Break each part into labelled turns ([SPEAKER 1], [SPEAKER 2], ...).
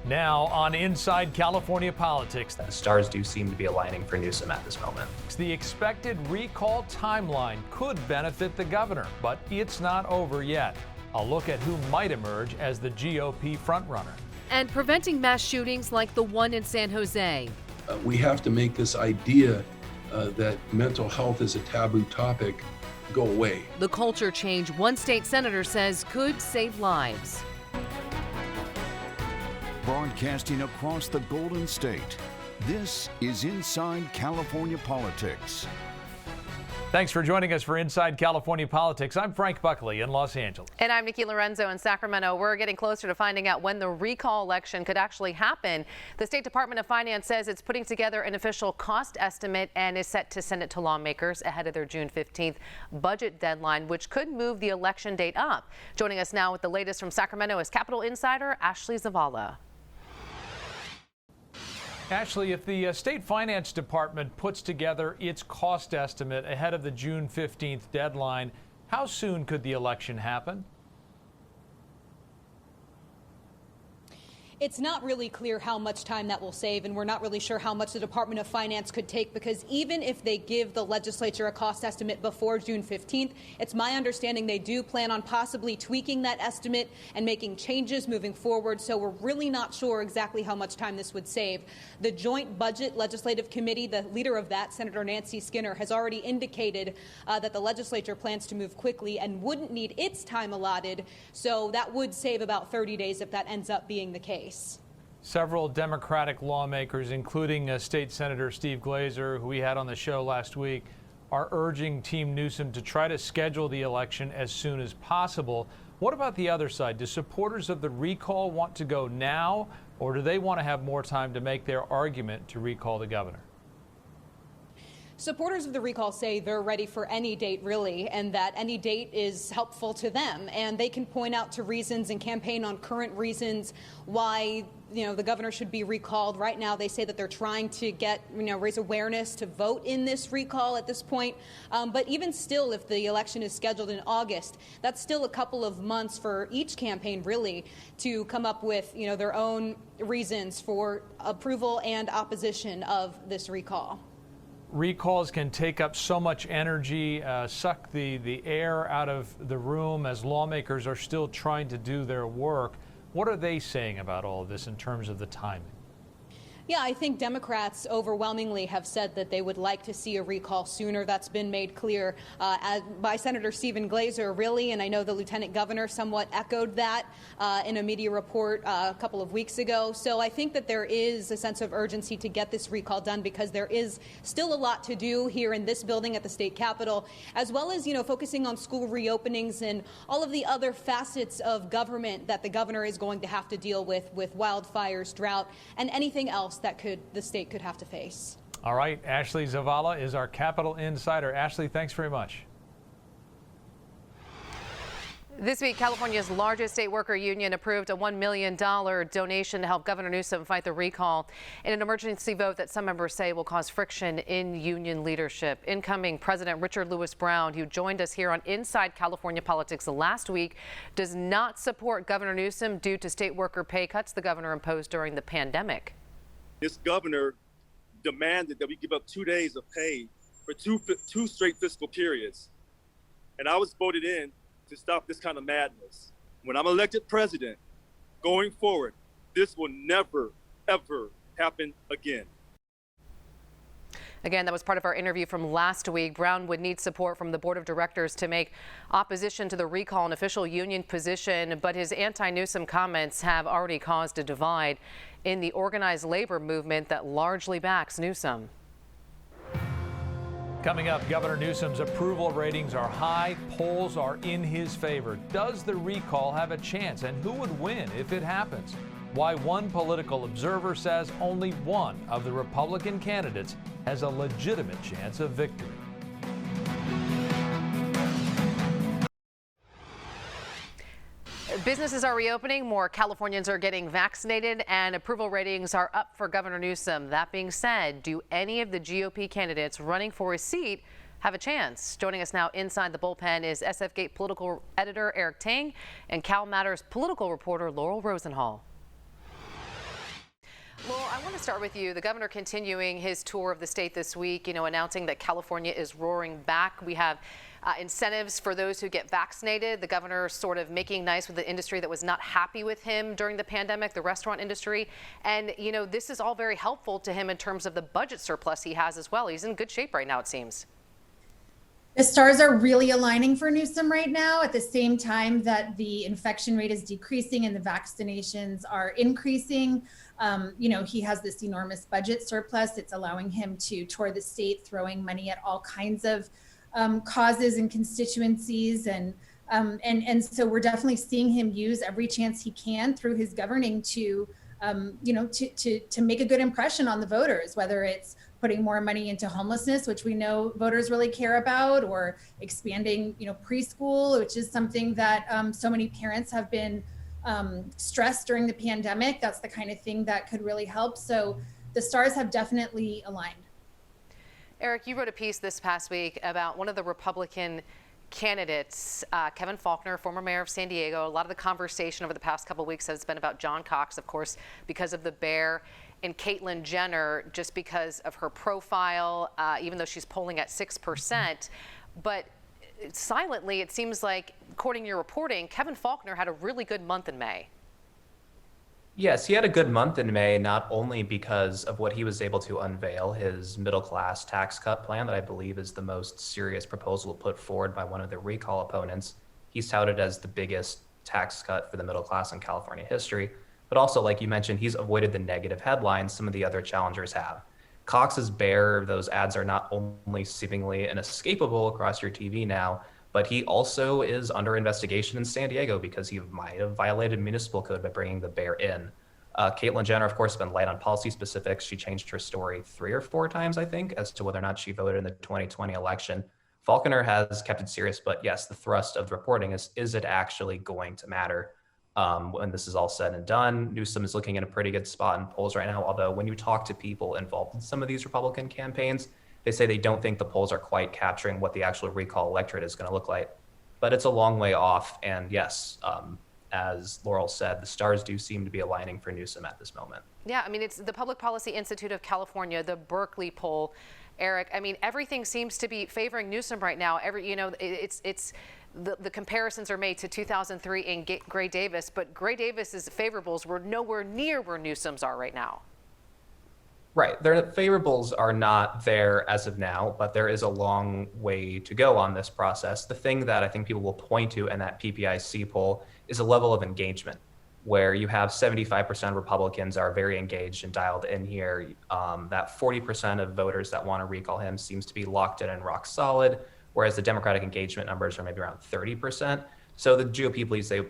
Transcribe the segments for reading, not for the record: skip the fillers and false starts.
[SPEAKER 1] Now on Inside California Politics,
[SPEAKER 2] The stars do seem to be aligning for Newsom at this moment.
[SPEAKER 1] the expected recall timeline could benefit the governor, but it's not over yet. A look at who might emerge as the GOP frontrunner.
[SPEAKER 3] And preventing mass shootings like the one in San Jose.
[SPEAKER 4] We have to make this idea that mental health is a taboo topic go away.
[SPEAKER 3] The culture change one state senator says could save lives.
[SPEAKER 5] Broadcasting across the Golden State, this is Inside California Politics.
[SPEAKER 1] Thanks for joining us for Inside California Politics. I'm Frank Buckley in Los Angeles.
[SPEAKER 6] And I'm Nikki Lorenzo in Sacramento. We're getting closer to finding out when the recall election could actually happen. The State Department of Finance says it's putting together an official cost estimate and is set to send it to lawmakers ahead of their June 15th budget deadline, which could move the election date up. Joining us now with the latest from Sacramento is Capitol Insider Ashley Zavala.
[SPEAKER 1] Ashley, if the State Finance Department puts together its cost estimate ahead of the June 15th deadline, how soon could the election happen?
[SPEAKER 7] It's not really clear how much time that will save, and we're not really sure how much the Department of Finance could take, because even if they give the legislature a cost estimate before June 15th, it's my understanding they do plan on possibly tweaking that estimate and making changes moving forward. So we're really not sure exactly how much time this would save. The Joint Budget Legislative Committee, the leader of that, Senator Nancy Skinner, has already indicated that the legislature plans to move quickly and wouldn't need its time allotted. So that would save about 30 days if that ends up being the case.
[SPEAKER 1] Several Democratic lawmakers, including State Senator Steve Glazer, who we had on the show last week, are urging Team Newsom to try to schedule the election as soon as possible. What about the other side? Do supporters of the recall want to go now, or do they want to have more time to make their argument to recall the governor?
[SPEAKER 7] Supporters of the recall say they're ready for any date, really, and that any date is helpful to them. And they can point out to reasons and campaign on current reasons why, the governor should be recalled. Right now, they say that they're trying to raise awareness to vote in this recall at this point. But even still, if the election is scheduled in August, that's still a couple of months for each campaign, really, to come up with, their own reasons for approval and opposition of this recall.
[SPEAKER 1] Recalls can take up so much energy, suck the air out of the room as lawmakers are still trying to do their work. What are they saying about all of this in terms of the timing?
[SPEAKER 7] Yeah, I think Democrats overwhelmingly have said that they would like to see a recall sooner. That's been made clear by Senator Stephen Glazer, really, and I know the Lieutenant Governor somewhat echoed that in a media report a couple of weeks ago. So I think that there is a sense of urgency to get this recall done, because there is still a lot to do here in this building at the state capitol, as well as, focusing on school reopenings and all of the other facets of government that the governor is going to have to deal with wildfires, drought, and anything else that the state could have to face.
[SPEAKER 1] All right, Ashley Zavala is our Capitol Insider. Ashley, thanks very much.
[SPEAKER 6] This week, California's largest state worker union approved a $1 million donation to help Governor Newsom fight the recall in an emergency vote that some members say will cause friction in union leadership. Incoming President Richard Lewis Brown, who joined us here on Inside California Politics last week, does not support Governor Newsom due to state worker pay cuts the governor imposed during the pandemic.
[SPEAKER 8] This governor demanded that we give up 2 days of pay for two straight fiscal periods. And I was voted in to stop this kind of madness. When I'm elected president, going forward, this will never, ever happen again.
[SPEAKER 6] Again, that was part of our interview from last week. Brown would need support from the board of directors to make opposition to the recall an official union position, but his anti-Newsom comments have already caused a divide in the organized labor movement that largely backs Newsom.
[SPEAKER 1] Coming up, Governor Newsom's approval ratings are high. Polls are in his favor. Does the recall have a chance, and who would win if it happens? Why one political observer says only one of the Republican candidates has a legitimate chance of victory.
[SPEAKER 6] Businesses are reopening, more Californians are getting vaccinated, and approval ratings are up for Governor Newsom. That being said, do any of the GOP candidates running for his seat have a chance? Joining us now inside the bullpen is SF Gate political editor Eric Tang and Cal Matters political reporter Laurel Rosenhall. I want to start with you. The governor continuing his tour of the state this week, announcing that California is roaring back. We have incentives for those who get vaccinated. The governor sort of making nice with the industry that was not happy with him during the pandemic, the restaurant industry. And, this is all very helpful to him in terms of the budget surplus he has as well. He's in good shape right now, it seems.
[SPEAKER 9] The stars are really aligning for Newsom right now at the same time that the infection rate is decreasing and the vaccinations are increasing. He has this enormous budget surplus. It's allowing him to tour the state, throwing money at all kinds of causes and constituencies. And so we're definitely seeing him use every chance he can through his governing to make a good impression on the voters, whether it's putting more money into homelessness, which we know voters really care about, or expanding, preschool, which is something that so many parents have been stressed during the pandemic. That's the kind of thing that could really help. So the stars have definitely aligned.
[SPEAKER 6] Eric, you wrote a piece this past week about one of the Republican candidates, Kevin Faulconer, former mayor of San Diego. A lot of the conversation over the past couple of weeks has been about John Cox, of course, because of the bear, and Caitlyn Jenner, just because of her profile, even though she's polling at 6%. But silently, it seems like, according to your reporting, Kevin Faulconer had a really good month in May.
[SPEAKER 2] Yes, he had a good month in May, not only because of what he was able to unveil, his middle-class tax cut plan that I believe is the most serious proposal put forward by one of the recall opponents. He's touted as the biggest tax cut for the middle class in California history. But also, like you mentioned, he's avoided the negative headlines some of the other challengers have. Cox's bear, those ads are not only seemingly inescapable across your TV now, but he also is under investigation in San Diego because he might have violated municipal code by bringing the bear in. Caitlyn Jenner, of course, has been light on policy specifics. She changed her story 3 or 4 times, I think, as to whether or not she voted in the 2020 election. Faulconer has kept it serious, but yes, the thrust of the reporting is it actually going to matter? When this is all said and done, Newsom is looking in a pretty good spot in polls right now, although when you talk to people involved in some of these Republican campaigns, they say they don't think the polls are quite capturing what the actual recall electorate is going to look like. But it's a long way off, and yes, as Laurel said, the stars do seem to be aligning for Newsom at this moment.
[SPEAKER 6] Yeah, I mean, it's the Public Policy Institute of California, the Berkeley poll. Eric, I mean, everything seems to be favoring Newsom right now. The comparisons are made to 2003 and Gray Davis, but Gray Davis's favorables were nowhere near where Newsom's are right now.
[SPEAKER 2] Right. Their favorables are not there as of now, but there is a long way to go on this process. The thing that I think people will point to in that PPIC poll is a level of engagement, where you have 75% Republicans are very engaged and dialed in here. That 40% of voters that want to recall him seems to be locked in and rock solid, whereas the Democratic engagement numbers are maybe around 30%. So the GOP believes they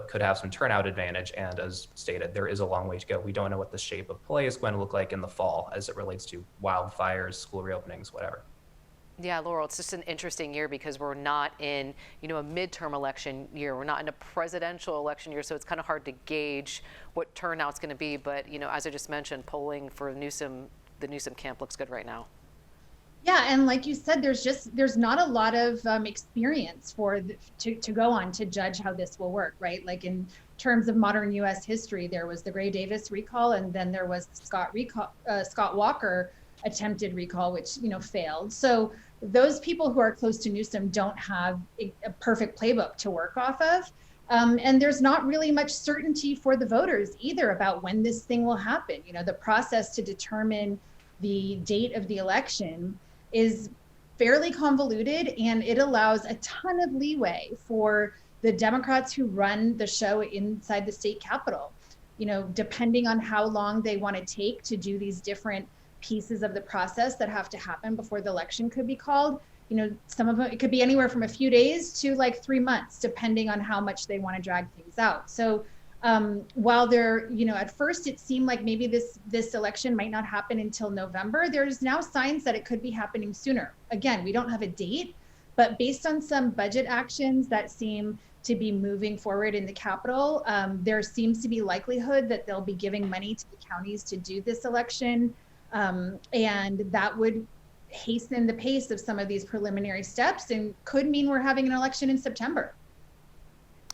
[SPEAKER 2] could have some turnout advantage, and as stated, there is a long way to go. We don't know what the shape of play is going to look like in the fall as it relates to wildfires, school reopenings, whatever.
[SPEAKER 6] Yeah, Laurel, it's just an interesting year because we're not in, a midterm election year. We're not in a presidential election year, so it's kind of hard to gauge what turnout's going to be. But, as I just mentioned, polling for Newsom, the Newsom camp looks good right now.
[SPEAKER 9] Yeah, and like you said, there's not a lot of experience to go on to judge how this will work, right? Like in terms of modern U.S. history, there was the Gray Davis recall, and then there was the Scott Walker attempted recall, which failed. So those people who are close to Newsom don't have a perfect playbook to work off of, and there's not really much certainty for the voters either about when this thing will happen. The process to determine the date of the election is fairly convoluted, and it allows a ton of leeway for the Democrats who run the show inside the state capitol. Depending on how long they want to take to do these different pieces of the process that have to happen before the election could be called. Some of them, it could be anywhere from a few days to like 3 months, depending on how much they want to drag things out. So while there, at first it seemed like maybe this election might not happen until November, there's now signs that it could be happening sooner. Again, we don't have a date, but based on some budget actions that seem to be moving forward in the Capitol, there seems to be likelihood that they'll be giving money to the counties to do this election. And that would hasten the pace of some of these preliminary steps and could mean we're having an election in September.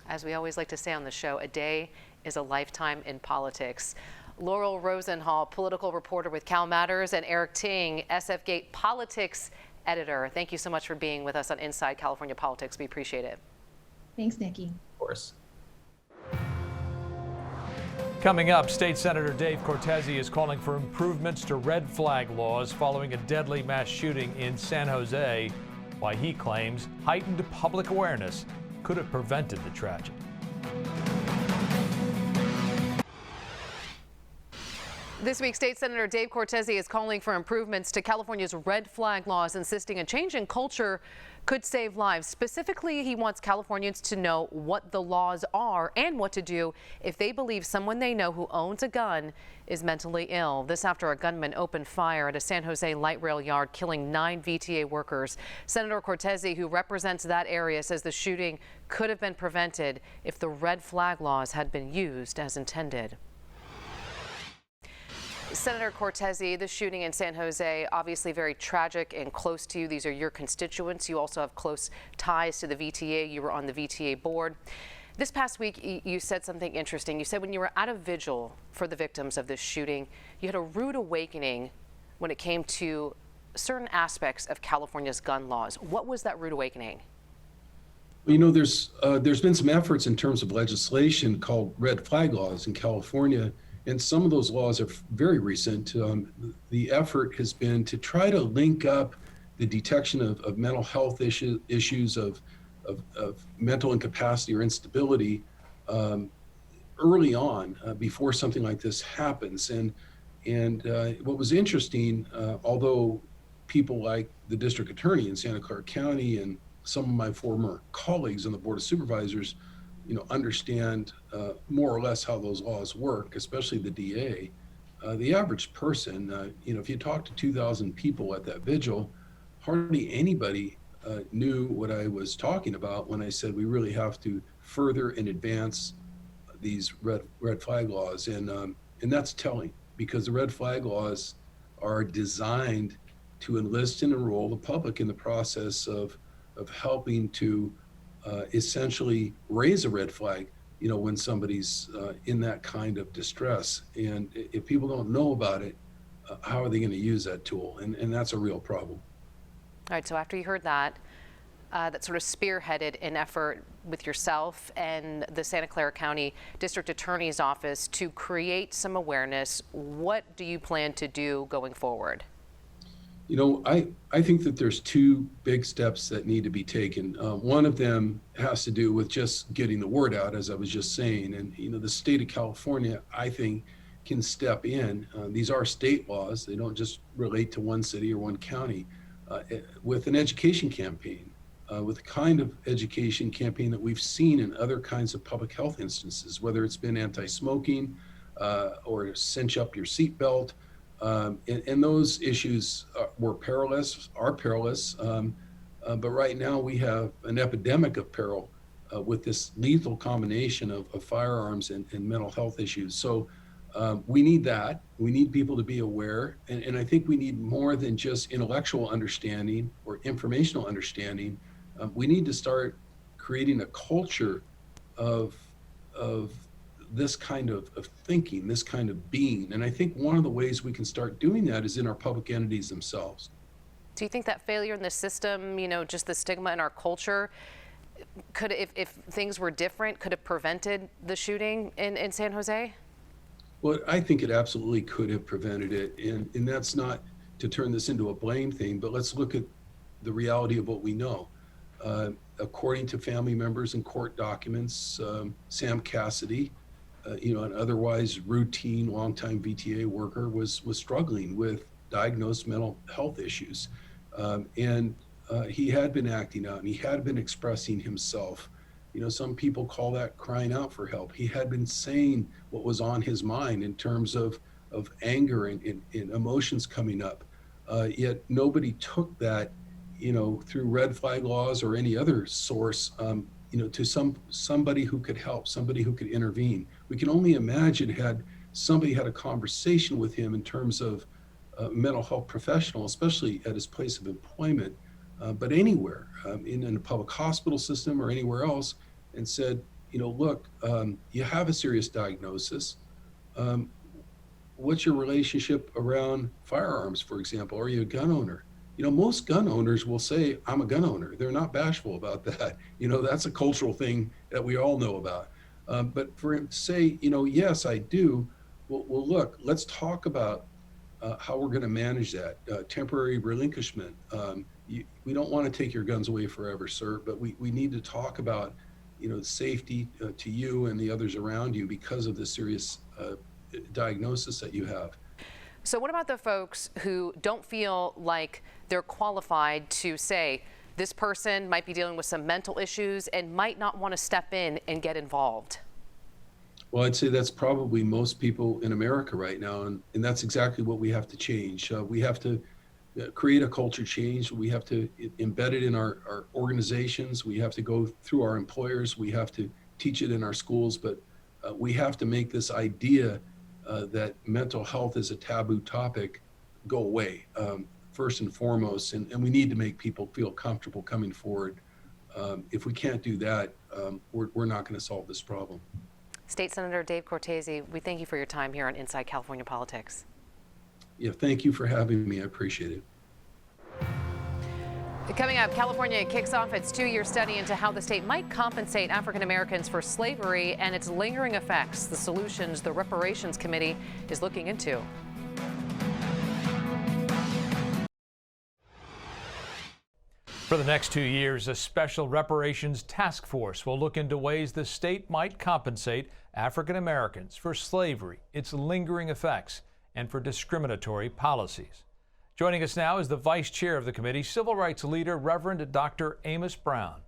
[SPEAKER 6] As we always like to say on the show, a day is a lifetime in politics. Laurel Rosenhall, political reporter with Cal Matters, and Eric Ting, SF Gate politics editor. Thank you so much for being with us on Inside California Politics. We appreciate it.
[SPEAKER 9] Thanks, Nikki.
[SPEAKER 2] Of course.
[SPEAKER 1] Coming up, State Senator Dave Cortese is calling for improvements to red flag laws following a deadly mass shooting in San Jose, why he claims heightened public awareness could have prevented the tragedy.
[SPEAKER 6] This week, State Senator Dave Cortese is calling for improvements to California's red flag laws, insisting a change in culture could save lives. Specifically, he wants Californians to know what the laws are and what to do if they believe someone they know who owns a gun is mentally ill. This after a gunman opened fire at a San Jose light rail yard, killing 9 VTA workers. Senator Cortese, who represents that area, says the shooting could have been prevented if the red flag laws had been used as intended. Senator Cortese, the shooting in San Jose, obviously very tragic and close to you. These are your constituents. You also have close ties to the VTA. You were on the VTA board. This past week, you said something interesting. You said when you were at a vigil for the victims of this shooting, you had a rude awakening when it came to certain aspects of California's gun laws. What was that rude awakening?
[SPEAKER 4] You know, there's been some efforts in terms of legislation called red flag laws in California. And some of those laws are very recent. The effort has been to try to link up the detection of mental health issues of mental incapacity or instability early on before something like this happens. And what was interesting, although people like the district attorney in Santa Clara County and some of my former colleagues on the Board of Supervisors, understand more or less how those laws work, especially the DA. The average person, if you talk to 2,000 people at that vigil, hardly anybody knew what I was talking about when I said we really have to further and advance these red flag laws, and that's telling, because the red flag laws are designed to enlist and enroll the public in the process of helping to essentially raise a red flag, when somebody's in that kind of distress. And if people don't know about it, how are they going to use that tool? And that's a real problem.
[SPEAKER 6] All right, so after you heard that, that sort of spearheaded an effort with yourself and the Santa Clara County District Attorney's Office to create some awareness. What do you plan to do going forward?
[SPEAKER 4] I think that there's 2 big steps that need to be taken. One of them has to do with just getting the word out, as I was just saying. And, the state of California, I think, can step in. These are state laws. They don't just relate to one city or one county. With an education campaign, with the kind of education campaign that we've seen in other kinds of public health instances, whether it's been anti-smoking or cinch up your seatbelt. And those issues are perilous, but right now we have an epidemic of peril with this lethal combination of firearms and mental health issues. So we need that. We need people to be aware, and I think we need more than just intellectual understanding or informational understanding. We need to start creating a culture of this kind of thinking, this kind of being. And I think one of the ways we can start doing that is in our public entities themselves.
[SPEAKER 6] Do you think that failure in the system, just the stigma in our culture, could, if things were different, could have prevented the shooting in San Jose?
[SPEAKER 4] Well, I think it absolutely could have prevented it. And that's not to turn this into a blame thing, but let's look at the reality of what we know. According to family members and court documents, Sam Cassidy, an otherwise routine, longtime VTA worker, was struggling with diagnosed mental health issues. And he had been acting out and he had been expressing himself. Some people call that crying out for help. He had been saying what was on his mind in terms of anger and emotions coming up. Yet nobody took that, through red flag laws or any other source, to somebody who could help, somebody who could intervene. We can only imagine had somebody had a conversation with him in terms of mental health professional, especially at his place of employment, but anywhere in a public hospital system or anywhere else, and said, look, you have a serious diagnosis. what's your relationship around firearms, for example? Are you a gun owner? Most gun owners will say, I'm a gun owner. They're not bashful about that. That's a cultural thing that we all know about. But for him to say, yes, I do. Well, look, let's talk about how we're going to manage that temporary relinquishment. We don't want to take your guns away forever, sir, but we need to talk about, safety to you and the others around you because of the serious diagnosis that you have.
[SPEAKER 6] So what about the folks who don't feel like they're qualified to say this person might be dealing with some mental issues and might not want to step in and get involved?
[SPEAKER 4] Well, I'd say that's probably most people in America right now, and that's exactly what we have to change. We have to create a culture change. We have to embed it in our organizations. We have to go through our employers. We have to teach it in our schools, but we have to make this idea that mental health is a taboo topic go away, first and foremost, and we need to make people feel comfortable coming forward. If we can't do that, we're not going to solve this problem.
[SPEAKER 6] State Senator Dave Cortese, we thank you for your time here on Inside California Politics.
[SPEAKER 4] Yeah, thank you for having me. I appreciate it.
[SPEAKER 6] Coming up, California kicks off its 2-year study into how the state might compensate African Americans for slavery and its lingering effects, the solutions the Reparations Committee is looking into.
[SPEAKER 1] For the next 2 years, a special reparations task force will look into ways the state might compensate African Americans for slavery, its lingering effects, and for discriminatory policies. Joining us now is the vice chair of the committee, civil rights leader, Reverend Dr. Amos Brown.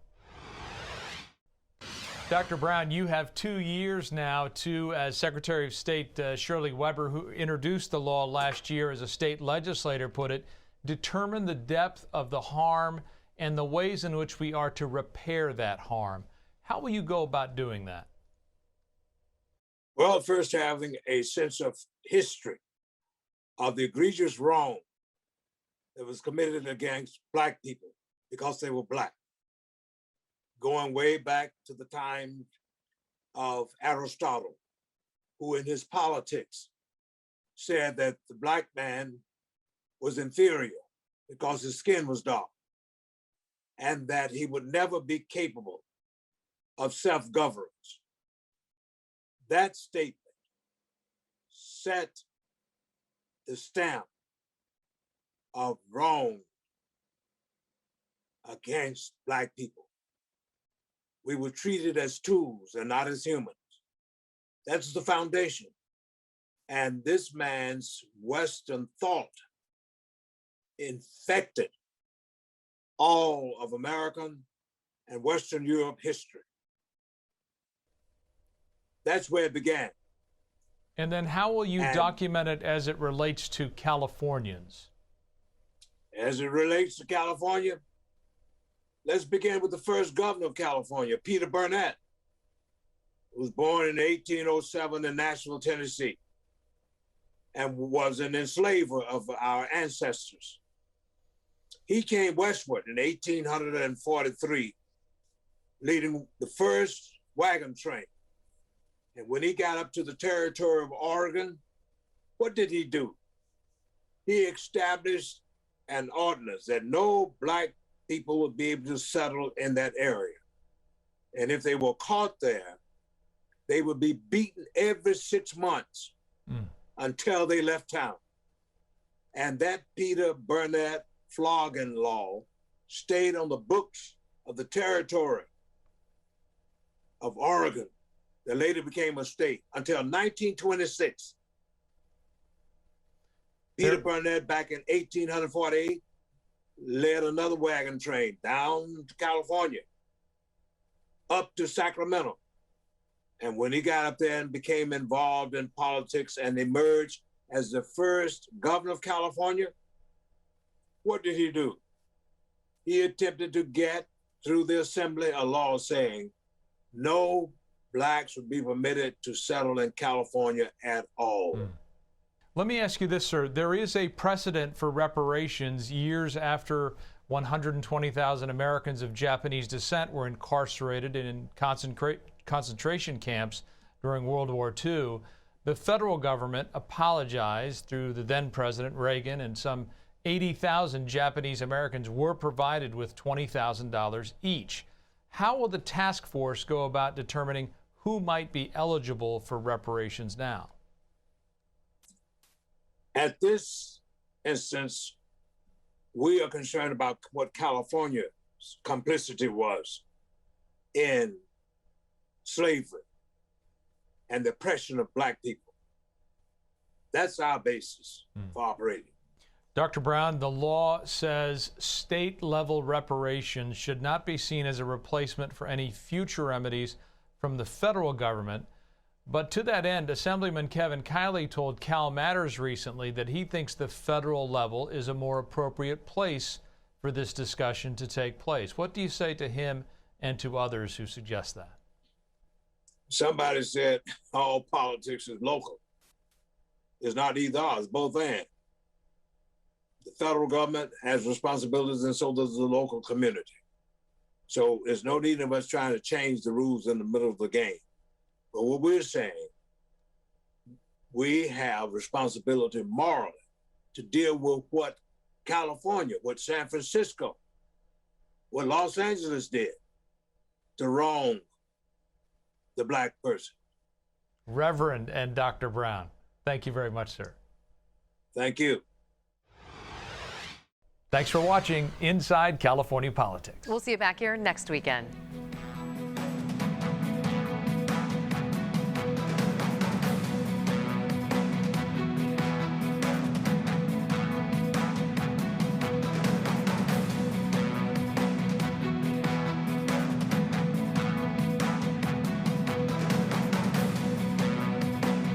[SPEAKER 1] Dr. Brown, you have 2 years now to, as Secretary of State Shirley Weber, who introduced the law last year as a state legislator, put it, determine the depth of the harm and the ways in which we are to repair that harm. How will you go about doing that?
[SPEAKER 10] Well, first having a sense of history of the egregious wrong that was committed against Black people because they were Black, going way back to the time of Aristotle, who in his Politics said that the Black man was inferior because his skin was dark, and that he would never be capable of self-governance. That statement set the stamp of wrong against Black people. We were treated as tools and not as humans. That's the foundation. And this man's Western thought infected all of American and Western Europe history. That's where it began.
[SPEAKER 1] And then how will you document it as it relates to Californians?
[SPEAKER 10] As it relates to California, let's begin with the first governor of California, Peter Burnett, who was born in 1807 in Nashville, Tennessee, and was an enslaver of our ancestors. He came westward in 1843, leading the first wagon train. And when he got up to the territory of Oregon, what did he do? He established an ordinance that no Black people would be able to settle in that area. And if they were caught there, they would be beaten every 6 months until they left town. And that Peter Burnett flogging law stayed on the books of the territory of Oregon that later became a state until 1926. Peter Burnett, back in 1848, led another wagon train down to California, up to Sacramento. And when he got up there and became involved in politics and emerged as the first governor of California, what did he do? He attempted to get through the assembly a law saying no Blacks would be permitted to settle in California at all.
[SPEAKER 1] Let me ask you this, sir. There is a precedent for reparations years after 120,000 Americans of Japanese descent were incarcerated in concentration camps during World War II. The federal government apologized through the then President Reagan, and some 80,000 Japanese Americans were provided with $20,000 each. How will the task force go about determining who might be eligible for reparations now?
[SPEAKER 10] At this instance, we are concerned about what California's complicity was in slavery and the oppression of Black people. That's our basis for operating.
[SPEAKER 1] Dr. Brown, the law says state-level reparations should not be seen as a replacement for any future remedies from the federal government. But to that end, Assemblyman Kevin Kiley told Cal Matters recently that he thinks the federal level is a more appropriate place for this discussion to take place. What do you say to him and to others who suggest that?
[SPEAKER 10] Somebody said all politics is local. It's not either or, it's both and. The federal government has responsibilities and so does the local community. So there's no need of us trying to change the rules in the middle of the game. But what we're saying, we have responsibility morally to deal with what California, what San Francisco, what Los Angeles did to wrong the Black person.
[SPEAKER 1] Reverend and Dr. Brown, thank you very much, sir.
[SPEAKER 10] Thank you.
[SPEAKER 1] Thanks for watching Inside California Politics.
[SPEAKER 6] We'll see you back here next weekend.